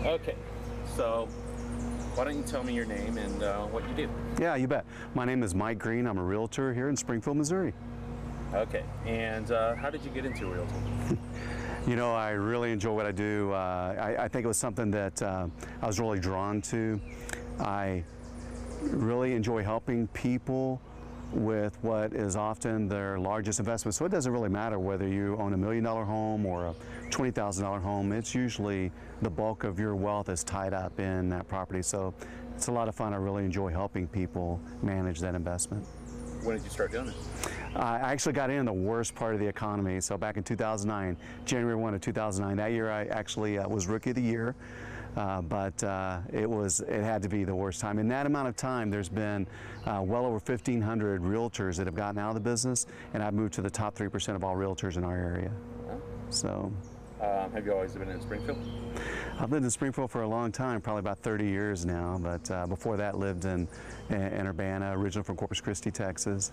Okay, so why don't you tell me your name and what you do? Yeah, you bet. My name is Mike Green. I'm a realtor here in Springfield, Missouri. Okay, and how did you get into realty? You know, I really enjoy what I do. I think it was something that I was really drawn to. I really enjoy helping people with what is often their largest investment. So it doesn't really matter whether you own $1 million home or a $20,000 home. It's usually the bulk of your wealth is tied up in that property. So it's a lot of fun. I really enjoy helping people manage that investment. When did you start doing it? I actually got in the worst part of the economy. So back in 2009, January 1 of 2009, that year I actually was Rookie of the Year. But it had to be the worst time. In that amount of time, there's been well over 1,500 realtors that have gotten out of the business, and I've moved to the top 3% of all realtors in our area. So, have you always been in Springfield? I've lived in Springfield for a long time, probably about 30 years now. But before that, lived in Urbana, originally from Corpus Christi, Texas.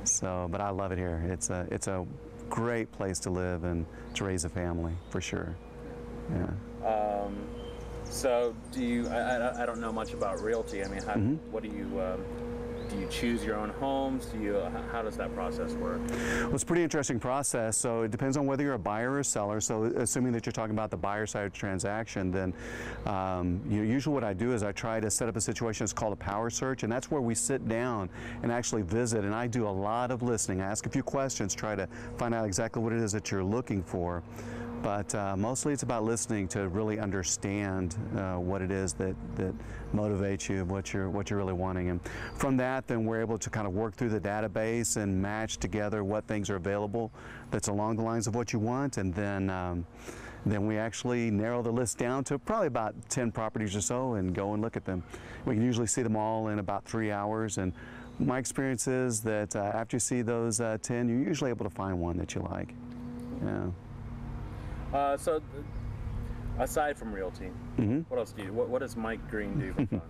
So, but I love it here. It's a great place to live and to raise a family, for sure. Yeah. So do you, I don't know much about realty. I mean, what do you choose your own homes? How does that process work? Well, it's a pretty interesting process. So it depends on whether you're a buyer or a seller. So assuming that you're talking about the buyer side of the transaction, then usually what I do is I try to set up a situation that's called a power search, and that's where we sit down and actually visit, and I do a lot of listening. I ask a few questions, try to find out exactly what it is that you're looking for. But mostly it's about listening to really understand what it is that motivates you, what you're really wanting. And from that, then we're able to kind of work through the database and match together what things are available that's along the lines of what you want. And then we actually narrow the list down to probably about 10 properties or so and go and look at them. We can usually see them all in about 3 hours. And my experience is that after you see those 10, you're usually able to find one that you like. Yeah. So, aside from realty, what else do you? What does Mike Green do for fun?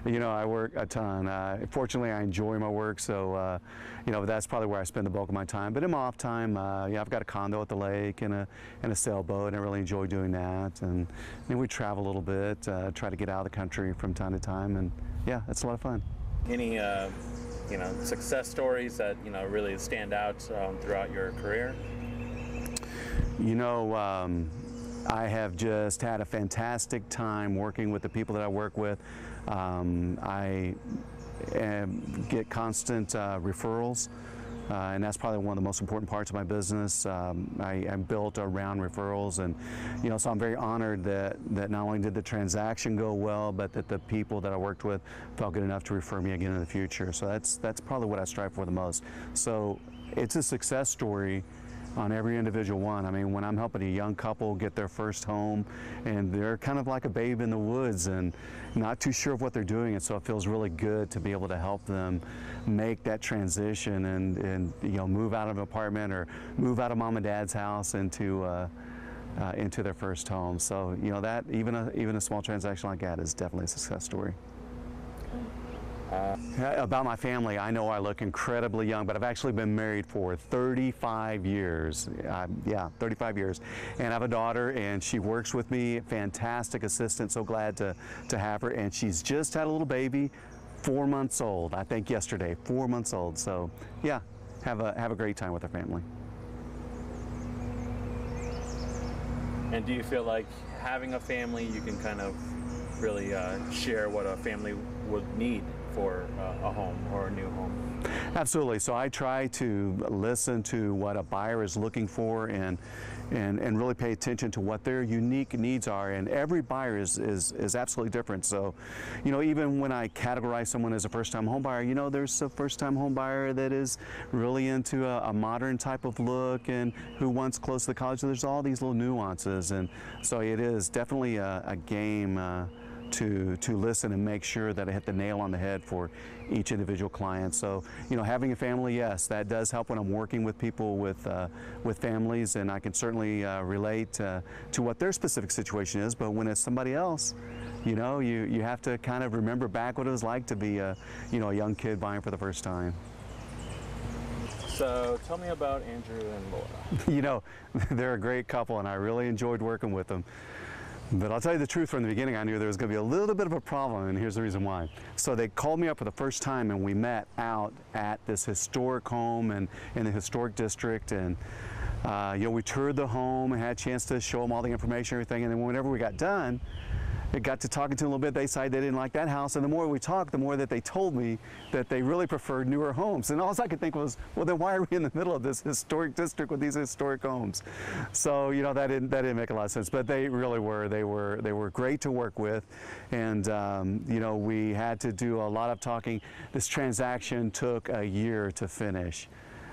You know, I work a ton. Fortunately, I enjoy my work, so you know, that's probably where I spend the bulk of my time. But in my off time, yeah, I've got a condo at the lake and a sailboat, and I really enjoy doing that. And we travel a little bit, try to get out of the country from time to time, and yeah, it's a lot of fun. Any you know, success stories that really stand out throughout your career? You know, I have just had a fantastic time working with the people that I work with. I get constant referrals, and that's probably one of the most important parts of my business. I'm built around referrals, and so I'm very honored that not only did the transaction go well, but that the people that I worked with felt good enough to refer me again in the future. So that's probably what I strive for the most. So it's a success story on every individual one. I mean, when I'm helping a young couple get their first home and they're kind of like a babe in the woods and not too sure of what they're doing, and so it feels really good to be able to help them make that transition and move out of an apartment or move out of mom and dad's house into their first home. So that even a small transaction like that is definitely a success story. About my family, I know I look incredibly young, but I've actually been married for 35 years. Yeah, 35 years. And I have a daughter, and she works with me, fantastic assistant, so glad to have her. And she's just had a little baby, 4 months old, I think yesterday, 4 months old. So yeah, have a great time with our family. And do you feel like having a family, you can kind of really share what a family would need for a home or a new home? Absolutely. So I try to listen to what a buyer is looking for and really pay attention to what their unique needs are. And every buyer is absolutely different. So, even when I categorize someone as a first-time home buyer, there's a first-time home buyer that is really into a modern type of look and who wants close to the college. So there's all these little nuances. And so it is definitely a game to listen and make sure that I hit the nail on the head for each individual client. So, having a family, yes, that does help when I'm working with people with families, and I can certainly relate to what their specific situation is. But when it's somebody else, you have to kind of remember back what it was like to be a young kid buying for the first time. So tell me about Andrew and Laura. They're a great couple, and I really enjoyed working with them. But I'll tell you the truth, from the beginning, I knew there was going to be a little bit of a problem, and here's the reason why. So they called me up for the first time, and we met out at this historic home and in the historic district, and you know, we toured the home and had a chance to show them all the information, everything, and then whenever we got done, it got to talking to them a little bit. They decided they didn't like that house, and the more we talked, the more that they told me that they really preferred newer homes. And all I could think was, well, then why are we in the middle of this historic district with these historic homes? So, you know, that didn't make a lot of sense. But they really were. They were great to work with, and you know, we had to do a lot of talking. This transaction took a year to finish.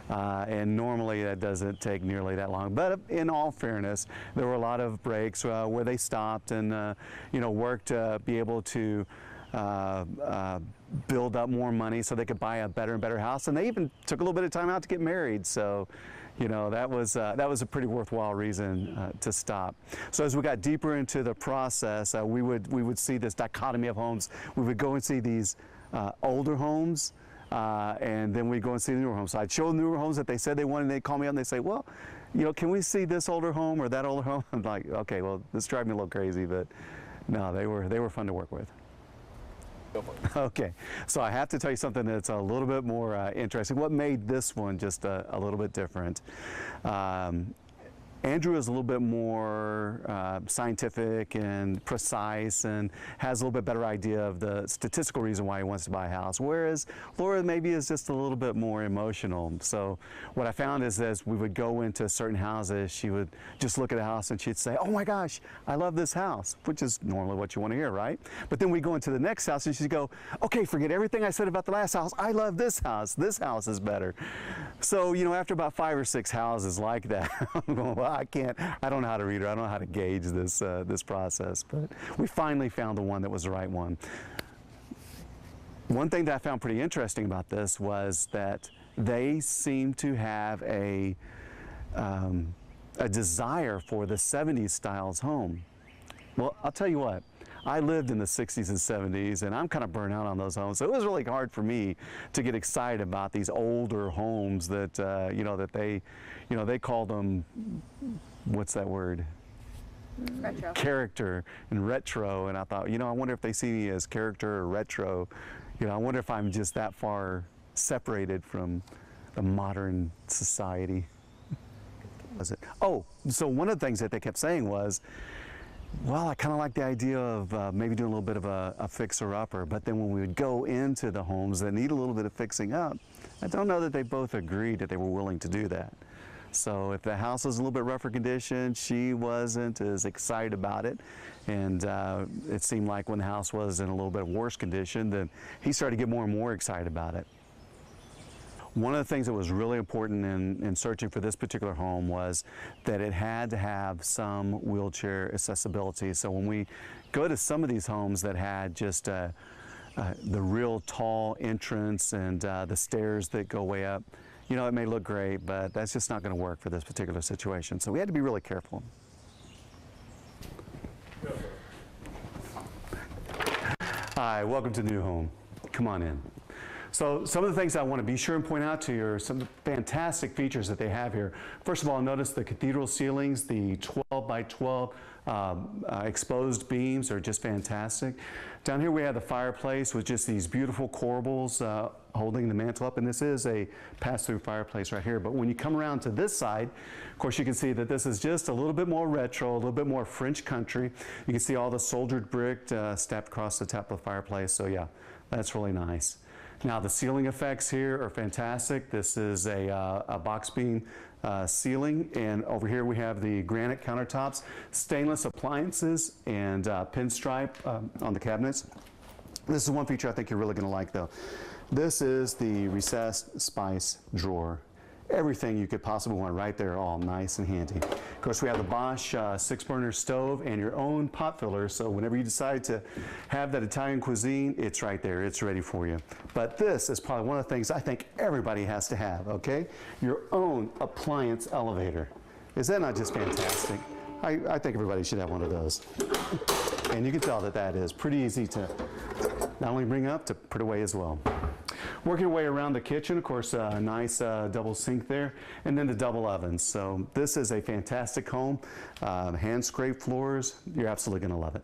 And normally that doesn't take nearly that long. But in all fairness, there were a lot of breaks where they stopped and you know, worked to be able to build up more money so they could buy a better and better house. And they even took a little bit of time out to get married. So, you know, that was a pretty worthwhile reason to stop. So as we got deeper into the process, we would see this dichotomy of homes. We would go and see these older homes. And then we go and see the newer homes. So I'd show the newer homes that they said they wanted, and they'd call me up and they'd say, well, you know, can we see this older home or that older home? I'm like, okay, well, this drives me a little crazy, but no, they were fun to work with. Go for it. Okay, so I have to tell you something that's a little bit more interesting. What made this one just a little bit different? Andrew is a little bit more scientific and precise and has a little bit better idea of the statistical reason why he wants to buy a house, whereas Laura maybe is just a little bit more emotional. So what I found is as we would go into certain houses, she would just look at a house and she'd say, oh my gosh, I love this house, which is normally what you want to hear, right? But then we go into the next house and she'd go, okay, forget everything I said about the last house. I love this house. This house is better. So, you know, after about 5 or 6 houses like that, I'm going, well, I don't know how to read her. I don't know how to gauge this, this process, but we finally found the one that was the right one. One thing that I found pretty interesting about this was that they seem to have a desire for the 70s styles home. Well, I'll tell you what, I lived in the 60s and 70s, and I'm kind of burnt out on those homes. So it was really hard for me to get excited about these older homes that, you know, that they call them, what's that word? Retro. Character and retro. And I thought, you know, I wonder if they see me as character or retro. You know, I wonder if I'm just that far separated from the modern society. Was it? Oh, so one of the things that they kept saying was, well, I kind of like the idea of maybe doing a little bit of a fixer-upper, but then when we would go into the homes that need a little bit of fixing up, I don't know that they both agreed that they were willing to do that. So if the house was a little bit rougher condition, she wasn't as excited about it, and it seemed like when the house was in a little bit worse condition, then he started to get more and more excited about it. One of the things that was really important in searching for this particular home was that it had to have some wheelchair accessibility. So when we go to some of these homes that had just the real tall entrance and the stairs that go way up, you know, it may look great, but that's just not going to work for this particular situation. So we had to be really careful. Hi, welcome to the new home. Come on in. So some of the things I want to be sure and point out to you are some fantastic features that they have here. First of all, notice the cathedral ceilings, the 12 by 12 exposed beams are just fantastic. Down here we have the fireplace with just these beautiful corbels holding the mantle up, and this is a pass-through fireplace right here. But when you come around to this side, of course you can see that this is just a little bit more retro, a little bit more French country. You can see all the soldered brick stacked across the top of the fireplace, so yeah, that's really nice. Now the ceiling effects here are fantastic. This is a box beam ceiling, and over here we have the granite countertops, stainless appliances, and pinstripe on the cabinets. This is one feature I think you're really going to like though. This is the recessed spice drawer. Everything you could possibly want right there, all nice and handy. Of course, we have the Bosch 6-burner stove and your own pot filler, so whenever you decide to have that Italian cuisine, it's right there, it's ready for you. But this is probably one of the things I think everybody has to have, okay? Your own appliance elevator. Is that not just fantastic? I think everybody should have one of those. And you can tell that that is pretty easy to not only bring up, to put away as well. Work your way around the kitchen, of course, a nice double sink there, and then the double ovens. So this is a fantastic home. Hand scraped floors. You're absolutely going to love it.